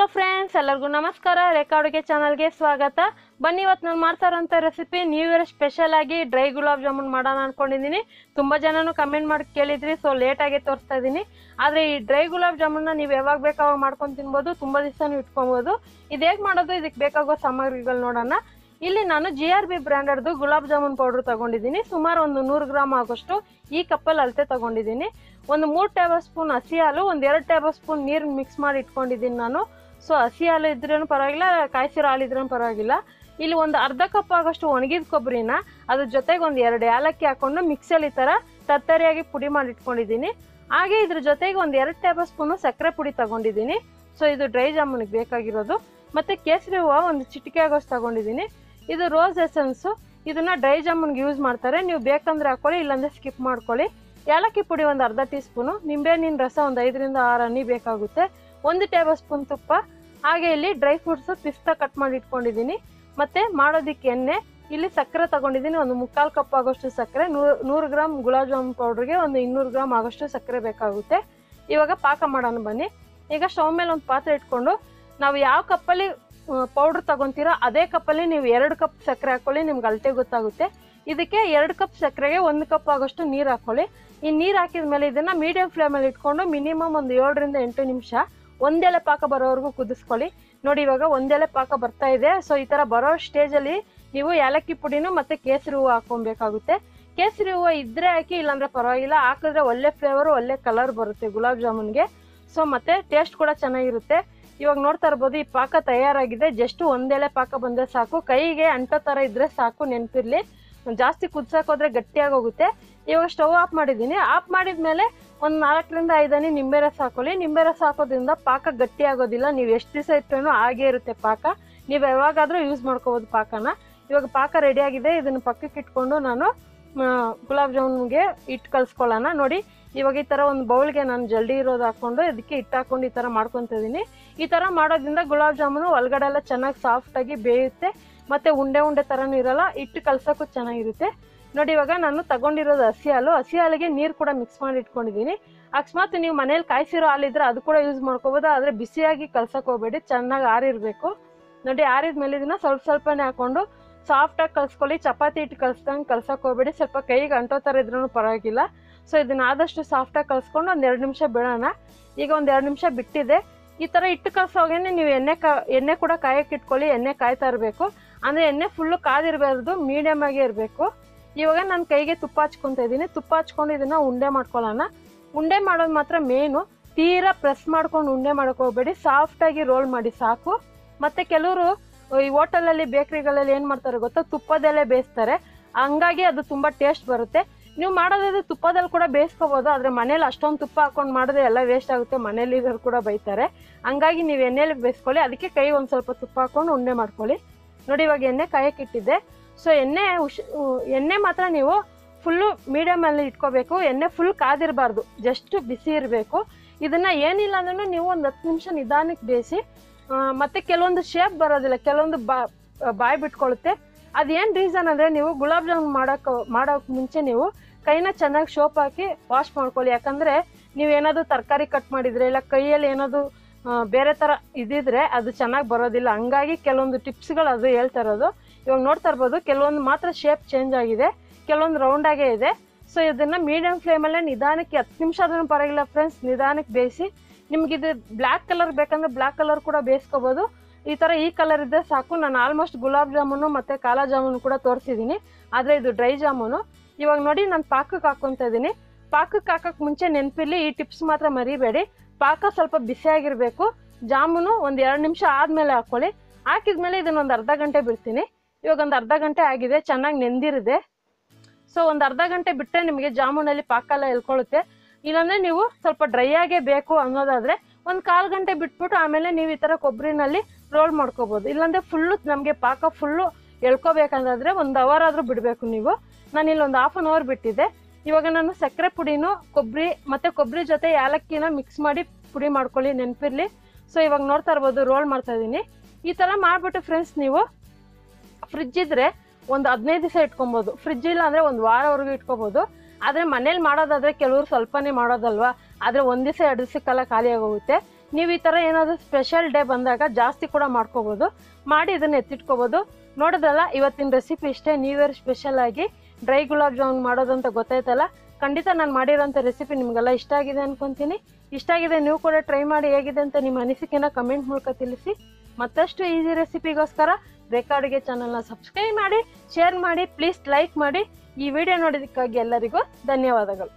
Hello friends, ಎಲ್ಲರಿಗೂ ನಮಸ್ಕಾರ. ರೇಖಾ ಅಡುಗೆ ಚಾನಲ್ಗೆ ಸ್ವಾಗತ. ಬನ್ನಿ, ಇವತ್ತು ನಾನು ಮಾಡ್ತಾ ಇರೋಂಥ ರೆಸಿಪಿ ನ್ಯೂ ಇಯರ್ ಸ್ಪೆಷಲ್ ಆಗಿ ಡ್ರೈ ಗುಲಾಬ್ ಜಾಮೂನ್ ಮಾಡೋಣ ಅನ್ಕೊಂಡಿದ್ದೀನಿ. ತುಂಬ ಜನನು ಕಮೆಂಟ್ ಮಾಡಿ ಕೇಳಿದ್ರಿ, ಸೊ ಲೇಟಾಗಿ ತೋರಿಸ್ತಾ ಇದ್ದೀನಿ. ಆದರೆ ಈ ಡ್ರೈ ಗುಲಾಬ್ ಜಾಮೂನ್ನ ನೀವು ಯಾವಾಗ ಬೇಕು ಅವಾಗ ಮಾಡ್ಕೊಂಡು ತಿನ್ಬೋದು, ತುಂಬ ದಿವಸನೂ ಇಟ್ಕೊಬೋದು. ಇದು ಹೇಗೆ ಮಾಡೋದು, ಇದಕ್ಕೆ ಬೇಕಾಗೋ ಸಾಮಗ್ರಿಗಳು ನೋಡೋಣ. ಇಲ್ಲಿ ನಾನು GRB ಬ್ರ್ಯಾಂಡರ್ದು ಗುಲಾಬ್ ಜಾಮೂನ್ ಪೌಡ್ರ್ ತಗೊಂಡಿದ್ದೀನಿ. ಸುಮಾರು ಒಂದು 100 ಗ್ರಾಮ್ ಆಗೋಷ್ಟು ಈ ಕಪ್ಪಲ್ಲಿ ಅಳತೆ ತಗೊಂಡಿದ್ದೀನಿ. ಒಂದು 3 ಟೇಬಲ್ ಸ್ಪೂನ್ ಹಸಿ ಹಾಲು, ಒಂದು 2 ಟೇಬಲ್ ಸ್ಪೂನ್ ನೀರು ಮಿಕ್ಸ್ ಮಾಡಿ ಇಟ್ಕೊಂಡಿದ್ದೀನಿ ನಾನು. ಸೊ ಹಸಿ ಹಾಲು ಇದ್ರೂ ಪರವಾಗಿಲ್ಲ, ಕಾಯಿಸಿರೋ ಹಾಲು ಇದ್ರೂ ಪರವಾಗಿಲ್ಲ. ಇಲ್ಲಿ ಒಂದು ಅರ್ಧ ಕಪ್ ಆಗೋಷ್ಟು ಒಣಗಿದ ಕೊಬ್ಬರಿನ ಅದ್ರ ಜೊತೆಗೆ ಒಂದು 2 ಏಲಕ್ಕಿ ಹಾಕೊಂಡು ಮಿಕ್ಸಲ್ಲಿ ಈ ಥರ ತರ್ತರಿಯಾಗಿ ಪುಡಿ ಮಾಡಿ ಇಟ್ಕೊಂಡಿದ್ದೀನಿ. ಹಾಗೆ ಇದ್ರ ಜೊತೆಗೆ ಒಂದು 2 ಟೇಬಲ್ ಸ್ಪೂನು ಸಕ್ಕರೆ ಪುಡಿ ತಗೊಂಡಿದ್ದೀನಿ. ಸೊ ಇದು ಡ್ರೈ ಜಾಮೂನಿಗೆ ಬೇಕಾಗಿರೋದು. ಮತ್ತು ಕೇಸರಿ ಹೂವು ಒಂದು ಚಿಟಿಕೆ ಆಗೋಷ್ಟು ತಗೊಂಡಿದ್ದೀನಿ. ಇದು ರೋಸ್ ಎಸೆನ್ಸು, ಇದನ್ನ ಡ್ರೈ ಜಾಮೂನ್ಗೆ ಯೂಸ್ ಮಾಡ್ತಾರೆ. ನೀವು ಬೇಕಂದ್ರೆ ಹಾಕೊಳ್ಳಿ, ಇಲ್ಲಾಂದರೆ ಸ್ಕಿಪ್ ಮಾಡ್ಕೊಳ್ಳಿ. ಏಲಕ್ಕಿ ಪುಡಿ ಒಂದು ಅರ್ಧ ಟೀ ಸ್ಪೂನು, ನಿಂಬೆಹಣ್ಣಿನ ರಸ ಒಂದು 5 ರಿಂದ 6 ಹನಿ ಬೇಕಾಗುತ್ತೆ. 1 ಟೇಬಲ್ ಸ್ಪೂನ್ ತುಪ್ಪ. ಹಾಗೆ ಇಲ್ಲಿ ಡ್ರೈ ಫ್ರೂಟ್ಸು ಪಿಸ್ತಾ ಕಟ್ ಮಾಡಿ ಇಟ್ಕೊಂಡಿದ್ದೀನಿ. ಮತ್ತು ಮಾಡೋದಕ್ಕೆ ಎಣ್ಣೆ, ಇಲ್ಲಿ ಸಕ್ಕರೆ ತಗೊಂಡಿದ್ದೀನಿ. ಒಂದು 3/4 ಕಪ್ ಆಗೋಷ್ಟು ಸಕ್ಕರೆ. 100 ಗ್ರಾಮ್ ಗುಲಾಬ್ ಜಾಮೂನ್ ಪೌಡ್ರಿಗೆ ಒಂದು 200 ಗ್ರಾಮ್ ಆಗೋಷ್ಟು ಸಕ್ಕರೆ ಬೇಕಾಗುತ್ತೆ. ಇವಾಗ ಪಾಕ ಮಾಡೋಣ ಬನ್ನಿ. ಈಗ ಸ್ಟವ್ ಮೇಲೆ ಒಂದು ಪಾತ್ರೆ ಇಟ್ಕೊಂಡು, ನಾವು ಯಾವ ಕಪ್ಪಲ್ಲಿ ಪೌಡ್ರ್ ತಗೊತೀರೋ ಅದೇ ಕಪ್ಪಲ್ಲಿ ನೀವು 2 ಕಪ್ ಸಕ್ಕರೆ ಹಾಕ್ಕೊಳ್ಳಿ, ನಿಮ್ಗೆ ಅಳತೆ ಗೊತ್ತಾಗುತ್ತೆ. ಇದಕ್ಕೆ 2 ಕಪ್ ಸಕ್ಕರೆಗೆ 1 ಕಪ್ ಆಗೋಷ್ಟು ನೀರು ಹಾಕ್ಕೊಳ್ಳಿ. ಈ ನೀರು ಹಾಕಿದ ಮೇಲೆ ಇದನ್ನು ಮೀಡಿಯಂ ಫ್ಲೇಮಲ್ಲಿ ಇಟ್ಕೊಂಡು ಮಿನಿಮಮ್ ಒಂದು 7 ರಿಂದ 8 ನಿಮಿಷ ಒಂದೆಲೆ ಪಾಕ ಬರೋವರೆಗೂ ಕುದಿಸ್ಕೊಳ್ಳಿ. ನೋಡಿ, ಇವಾಗ ಒಂದೆಲೆ ಪಾಕ ಬರ್ತಾ ಇದೆ. ಸೊ ಈ ಥರ ಬರೋ ಸ್ಟೇಜಲ್ಲಿ ನೀವು ಏಲಕ್ಕಿ ಪುಡಿನೂ ಮತ್ತು ಕೇಸರಿ ಹೂವು ಹಾಕ್ಕೊಬೇಕಾಗುತ್ತೆ. ಕೇಸರಿ ಹೂವು ಇದ್ದರೆ ಹಾಕಿ, ಇಲ್ಲಾಂದರೆ ಪರವಾಗಿಲ್ಲ. ಹಾಕಿದ್ರೆ ಒಳ್ಳೆ ಫ್ಲೇವರು, ಒಳ್ಳೆ ಕಲರ್ ಬರುತ್ತೆ ಗುಲಾಬ್ ಜಾಮೂನ್ಗೆ. ಸೊ ಮತ್ತು ಟೇಸ್ಟ್ ಕೂಡ ಚೆನ್ನಾಗಿರುತ್ತೆ. ಇವಾಗ ನೋಡ್ತಾ ಇರ್ಬೋದು, ಈ ಪಾಕ ತಯಾರಾಗಿದೆ. ಜಸ್ಟ್ ಒಂದೆಲೆ ಪಾಕ ಬಂದರೆ ಸಾಕು. ಕೈಗೆ ಅಂಟೋ ಥರ ಇದ್ದರೆ ಸಾಕು, ನೆನಪಿರಲಿ. ಜಾಸ್ತಿ ಕುದಿಸೋಕೋದ್ರೆ ಗಟ್ಟಿಯಾಗಿ ಹೋಗುತ್ತೆ. ಇವಾಗ ಸ್ಟವ್ ಆಫ್ ಮಾಡಿದ್ದೀನಿ. ಆಫ್ ಮಾಡಿದ ಮೇಲೆ ಒಂದು 4 ರಿಂದ 5 ಹನಿ ನಿಂಬೆ ರಸ ಹಾಕೊಳ್ಳಿ. ನಿಂಬೆ ರಸ ಹಾಕೋದ್ರಿಂದ ಪಾಕ ಗಟ್ಟಿ ಆಗೋದಿಲ್ಲ. ನೀವು ಎಷ್ಟು ದಿವಸ ಇಟ್ಟರೂ ಹಾಗೇ ಇರುತ್ತೆ ಪಾಕ. ನೀವು ಯಾವಾಗಾದರೂ ಯೂಸ್ ಮಾಡ್ಕೋಬೋದು ಪಾಕನ. ಇವಾಗ ಪಾಕ ರೆಡಿಯಾಗಿದೆ. ಇದನ್ನು ಪಕ್ಕಕ್ಕೆ ಇಟ್ಕೊಂಡು ನಾನು ಗುಲಾಬ್ ಜಾಮೂನ್ಗೆ ಹಿಟ್ಟು ಕಲಿಸ್ಕೊಳ್ಳೋಣ. ನೋಡಿ, ಇವಾಗ ಈ ಥರ ಒಂದು ಬೌಲ್ಗೆ ನಾನು ಜಲ್ದಿ ಇರೋದು ಹಾಕ್ಕೊಂಡು ಇದಕ್ಕೆ ಹಿಟ್ಟು ಹಾಕ್ಕೊಂಡು ಈ ಥರ ಮಾಡ್ಕೊತ ಇದ್ದೀನಿ. ಈ ಥರ ಮಾಡೋದ್ರಿಂದ ಗುಲಾಬ್ ಜಾಮೂನು ಒಳಗಡೆ ಎಲ್ಲ ಚೆನ್ನಾಗಿ ಸಾಫ್ಟಾಗಿ ಬೇಯುತ್ತೆ. ಮತ್ತು ಉಂಡೆ ಉಂಡೆ ಥರನೂ ಇರೋಲ್ಲ. ಹಿಟ್ಟು ಕಲ್ಸೋಕ್ಕೂ ಚೆನ್ನಾಗಿರುತ್ತೆ. ನೋಡಿ, ಇವಾಗ ನಾನು ತಗೊಂಡಿರೋದು ಹಸಿ ಹಾಲು. ಹಸಿ ಹಾಲಿಗೆ ನೀರು ಕೂಡ ಮಿಕ್ಸ್ ಮಾಡಿ ಇಟ್ಕೊಂಡಿದ್ದೀನಿ. ಅಕಸ್ಮಾತ್ ನೀವು ಮನೇಲಿ ಕಾಯಿಸಿರೋ ಹಾಲಿದ್ರೆ ಅದು ಕೂಡ ಯೂಸ್ ಮಾಡ್ಕೋಬೋದು. ಆದರೆ ಬಿಸಿಯಾಗಿ ಕಲ್ಸಕ್ಕೆ ಹೋಗಬೇಡಿ, ಚೆನ್ನಾಗಿ ಆರಿರಬೇಕು. ನೋಡಿ, ಆರಿದ ಮೇಲೆ ಇದನ್ನು ಸ್ವಲ್ಪನೇ ಹಾಕ್ಕೊಂಡು ಸಾಫ್ಟಾಗಿ ಕಲಿಸ್ಕೊಳ್ಳಿ. ಚಪಾತಿ ಹಿಟ್ಟು ಕಲಿಸ್ದಂಗೆ ಕಲ್ಸಕ್ಕೆ ಹೋಗಬೇಡಿ. ಸ್ವಲ್ಪ ಕೈಗೆ ಅಂಟೋ ಥರ ಇದ್ರೂ ಪರವಾಗಿಲ್ಲ. ಸೊ ಇದನ್ನು ಆದಷ್ಟು ಸಾಫ್ಟಾಗಿ ಕಲಿಸ್ಕೊಂಡು ಒಂದು 2 ನಿಮಿಷ ಬಿಡೋಣ. ಈಗ ಒಂದು 2 ನಿಮಿಷ ಬಿಟ್ಟಿದೆ. ಈ ಥರ ಹಿಟ್ಟು ಕಲಿಸೋಗೇನೆ ನೀವು ಎಣ್ಣೆ ಕೂಡ ಕಾಯಕ್ಕೆ ಇಟ್ಕೊಳ್ಳಿ. ಎಣ್ಣೆ ಕಾಯ್ತಾ ಇರಬೇಕು. ಅಂದರೆ ಎಣ್ಣೆ ಫುಲ್ಲು ಕಾದಿರಬಾರ್ದು, ಮೀಡಿಯಮ್ ಆಗೇ ಇರಬೇಕು. ಇವಾಗ ನಾನು ಕೈಗೆ ತುಪ್ಪ ಹಚ್ಕೊತಾ ಇದ್ದೀನಿ. ತುಪ್ಪ ಹಚ್ಕೊಂಡು ಇದನ್ನು ಉಂಡೆ ಮಾಡ್ಕೊಳ್ಳೋಣ. ಉಂಡೆ ಮಾಡೋದು ಮಾತ್ರ ಮೇನು. ತೀರಾ ಪ್ರೆಸ್ ಮಾಡ್ಕೊಂಡು ಉಂಡೆ ಮಾಡೋಕೆ ಹೋಗಬೇಡಿ. ಸಾಫ್ಟಾಗಿ ರೋಲ್ ಮಾಡಿ ಸಾಕು. ಮತ್ತು ಕೆಲವರು ಈ ಹೋಟೆಲಲ್ಲಿ, ಬೇಕ್ರಿಗಳಲ್ಲಿ ಏನು ಮಾಡ್ತಾರೆ ಗೊತ್ತಾ, ತುಪ್ಪದಲ್ಲೇ ಬೇಯಿಸ್ತಾರೆ. ಹಂಗಾಗಿ ಅದು ತುಂಬ ಟೇಸ್ಟ್ ಬರುತ್ತೆ. ನೀವು ಮಾಡೋದಾದ್ರೆ ತುಪ್ಪದಲ್ಲಿ ಕೂಡ ಬೇಯಿಸ್ಕೋಬೋದು. ಆದರೆ ಮನೇಲಿ ಅಷ್ಟೊಂದು ತುಪ್ಪ ಹಾಕೊಂಡು ಮಾಡಿದ್ರೆ ಎಲ್ಲ ವೇಸ್ಟ್ ಆಗುತ್ತೆ. ಮನೇಲಿ ಇರೋರು ಕೂಡ ಬೈತಾರೆ. ಹಂಗಾಗಿ ನೀವು ಎಣ್ಣೆಲಿ ಬೇಯಿಸ್ಕೊಳ್ಳಿ. ಅದಕ್ಕೆ ಕೈ ಒಂದು ಸ್ವಲ್ಪ ತುಪ್ಪ ಹಾಕ್ಕೊಂಡು ಉಂಡೆ ಮಾಡ್ಕೊಳ್ಳಿ. ನೋಡಿ, ಇವಾಗ ಎಣ್ಣೆ ಕಾಯಕ್ಕೆ ಇಟ್ಟಿದ್ದೆ. ಸೊ ಎಣ್ಣೆ ಮಾತ್ರ ನೀವು ಫುಲ್ಲು ಮೀಡಿಯಮಲ್ಲಿ ಇಟ್ಕೋಬೇಕು. ಎಣ್ಣೆ ಫುಲ್ ಕಾದಿರಬಾರ್ದು, ಜಸ್ಟ್ ಬಿಸಿ ಇರಬೇಕು. ಇದನ್ನು ಏನಿಲ್ಲ ಅಂದ್ರೂ ನೀವು ಒಂದು 10 ನಿಮಿಷ ನಿಧಾನಕ್ಕೆ ಬೇಯಿಸಿ. ಮತ್ತು ಕೆಲವೊಂದು ಶೇಪ್ ಬರೋದಿಲ್ಲ, ಕೆಲವೊಂದು ಬಾಯಿ ಬಿಟ್ಕೊಳ್ಳುತ್ತೆ. ಅದೇನು ರೀಸನ್ ಅಂದರೆ, ನೀವು ಗುಲಾಬ್ ಜಾಮೂನ್ ಮಾಡೋಕೆ ಮುಂಚೆ ನೀವು ಕೈನ ಚೆನ್ನಾಗಿ ಸೋಪ್ ಹಾಕಿ ವಾಶ್ ಮಾಡ್ಕೊಳ್ಳಿ. ಯಾಕಂದರೆ ನೀವೇನಾದರೂ ತರಕಾರಿ ಕಟ್ ಮಾಡಿದರೆ, ಇಲ್ಲ ಕೈಯಲ್ಲಿ ಏನಾದರೂ ಬೇರೆ ಥರ ಇದ್ದಿದ್ರೆ ಅದು ಚೆನ್ನಾಗಿ ಬರೋದಿಲ್ಲ. ಹಂಗಾಗಿ ಕೆಲವೊಂದು ಟಿಪ್ಸ್ಗಳು ಅದು ಹೇಳ್ತಾ ಇರೋದು. ಇವಾಗ ನೋಡ್ತಾ ಇರ್ಬೋದು, ಕೆಲವೊಂದು ಮಾತ್ರ ಶೇಪ್ ಚೇಂಜ್ ಆಗಿದೆ, ಕೆಲವೊಂದು ರೌಂಡಾಗೇ ಇದೆ. ಸೊ ಇದನ್ನು ಮೀಡಿಯಮ್ ಫ್ಲೇಮಲ್ಲೇ ನಿಧಾನಕ್ಕೆ 10 ನಿಮಿಷ ಆದ್ರೂ ಪರವಾಗಿಲ್ಲ ಫ್ರೆಂಡ್ಸ್, ನಿಧಾನಕ್ಕೆ ಬೇಯಿಸಿ. ನಿಮಗಿದು ಬ್ಲ್ಯಾಕ್ ಕಲರ್ ಬೇಕಂದ್ರೆ ಬ್ಲ್ಯಾಕ್ ಕಲರ್ ಕೂಡ ಬೇಯಿಸ್ಕೋಬೋದು. ಈ ಥರ ಈ ಕಲರ್ ಇದ್ದರೆ ಸಾಕು. ನಾನು ಆಲ್ಮೋಸ್ಟ್ ಗುಲಾಬ್ ಜಾಮೂನು ಮತ್ತು ಕಾಲಾ ಜಾಮೂನು ಕೂಡ ತೋರಿಸಿದ್ದೀನಿ. ಆದರೆ ಇದು ಡ್ರೈ ಜಾಮೂನು. ಇವಾಗ ನೋಡಿ, ನಾನು ಪಾಕಕ್ಕೆ ಹಾಕ್ಕೊತಾ ಇದ್ದೀನಿ. ಪಾಕಕ್ಕೆ ಹಾಕೋಕ್ಕೆ ಮುಂಚೆ ನೆನಪಿರಲಿ, ಈ ಟಿಪ್ಸ್ ಮಾತ್ರ ಮರಿಬೇಡಿ. ಪಾಕ ಸ್ವಲ್ಪ ಬಿಸಿಯಾಗಿರಬೇಕು. ಜಾಮೂನು ಒಂದು 2 ನಿಮಿಷ ಆದಮೇಲೆ ಹಾಕ್ಕೊಳ್ಳಿ. ಹಾಕಿದ್ಮೇಲೆ ಇದನ್ನೊಂದು ಅರ್ಧ ಗಂಟೆ ಬಿಡ್ತೀನಿ. ಇವಾಗ ಒಂದು ಅರ್ಧ ಗಂಟೆ ಆಗಿದೆ, ಚೆನ್ನಾಗಿ ನೆಂದಿರಿದೆ. ಸೊ ಒಂದು ಅರ್ಧ ಗಂಟೆ ಬಿಟ್ಟರೆ ನಿಮಗೆ ಜಾಮೂನಲ್ಲಿ ಪಾಕ ಎಲ್ಲ ಎಳ್ಕೊಳ್ಳುತ್ತೆ. ಇಲ್ಲಾಂದರೆ ನೀವು ಸ್ವಲ್ಪ ಡ್ರೈ ಆಗೇ ಬೇಕು ಅನ್ನೋದಾದರೆ ಒಂದು 1/4 ಗಂಟೆ ಬಿಟ್ಬಿಟ್ಟು ಆಮೇಲೆ ನೀವು ಈ ಥರ ಕೊಬ್ಬರಿನಲ್ಲಿ ರೋಲ್ ಮಾಡ್ಕೋಬೋದು. ಇಲ್ಲಾಂದರೆ ಫುಲ್ಲು ನಮಗೆ ಪಾಕ ಫುಲ್ಲು ಎಳ್ಕೊಬೇಕಂದಾದರೆ 1 ಅವರ್ ಆದರೂ ಬಿಡಬೇಕು ನೀವು. ನಾನಿಲ್ಲಿ ಒಂದು 1/2 ಅವರ್ ಬಿಟ್ಟಿದ್ದೆ. ಇವಾಗ ನಾನು ಸಕ್ಕರೆ ಪುಡಿನೂ ಕೊಬ್ಬರಿ ಜೊತೆ ಏಲಕ್ಕಿನ ಮಿಕ್ಸ್ ಮಾಡಿ ಪುಡಿ ಮಾಡ್ಕೊಳ್ಳಿ, ನೆನಪಿರಲಿ. ಸೊ ಇವಾಗ ನೋಡ್ತಾ ಇರ್ಬೋದು, ರೋಲ್ ಮಾಡ್ತಾ ಇದ್ದೀನಿ. ಈ ಥರ ಮಾಡಿಬಿಟ್ಟು ಫ್ರೆಂಡ್ಸ್, ನೀವು ಫ್ರಿಜ್ ಇದ್ದರೆ ಒಂದು 15 ದಿವಸ ಇಟ್ಕೊಬೋದು. ಫ್ರಿಜ್ ಇಲ್ಲ ಅಂದರೆ 1 ವಾರವರೆಗೂ ಇಟ್ಕೋಬೋದು. ಆದರೆ ಮನೇಲಿ ಮಾಡೋದಾದರೆ ಕೆಲವರು ಸ್ವಲ್ಪನೇ ಮಾಡೋದಲ್ವಾ, ಆದರೆ 1 ದಿವಸ 2 ದಿವಸಕ್ಕೆಲ್ಲ ಖಾಲಿ ಆಗೋಗುತ್ತೆ. ನೀವು ಈ ಥರ ಏನಾದರೂ ಸ್ಪೆಷಲ್ ಡೇ ಬಂದಾಗ ಜಾಸ್ತಿ ಕೂಡ ಮಾಡ್ಕೋಬೋದು, ಮಾಡಿ ಇದನ್ನು ಎತ್ತಿಟ್ಕೋಬೋದು. ನೋಡೋದಲ್ಲ, ಇವತ್ತಿನ ರೆಸಿಪಿ ಇಷ್ಟೇ. ನ್ಯೂ ಇಯರ್ ಸ್ಪೆಷಲ್ ಆಗಿ ಡ್ರೈ ಗುಲಾಬ್ ಜಾಮೂನ್ ಮಾಡೋದಂತ ಗೊತ್ತಾಯ್ತಲ್ಲ. ಖಂಡಿತ ನಾನು ಮಾಡಿರೋಂಥ ರೆಸಿಪಿ ನಿಮಗೆಲ್ಲ ಇಷ್ಟ ಆಗಿದೆ ಅನ್ಕೊತೀನಿ. ಇಷ್ಟ ಆಗಿದೆ, ನೀವು ಕೂಡ ಟ್ರೈ ಮಾಡಿ ಹೇಗಿದೆ ಅಂತ ನಿಮ್ಮ ಅನಿಸಿಕೆನ ಕಮೆಂಟ್ ಮೂಲಕ ತಿಳಿಸಿ. ಮತ್ತಷ್ಟು ಈಸಿ ರೆಸಿಪಿಗೋಸ್ಕರ ರೇಖಾ ಅಡುಗೆ ಚಾನಲ್ನ ಸಬ್ಸ್ಕ್ರೈಬ್ ಮಾಡಿ, ಶೇರ್ ಮಾಡಿ, ಪ್ಲೀಸ್ ಲೈಕ್ ಮಾಡಿ. ಈ ವಿಡಿಯೋ ನೋಡೋದಕ್ಕಾಗಿ ಎಲ್ಲರಿಗೂ ಧನ್ಯವಾದಗಳು.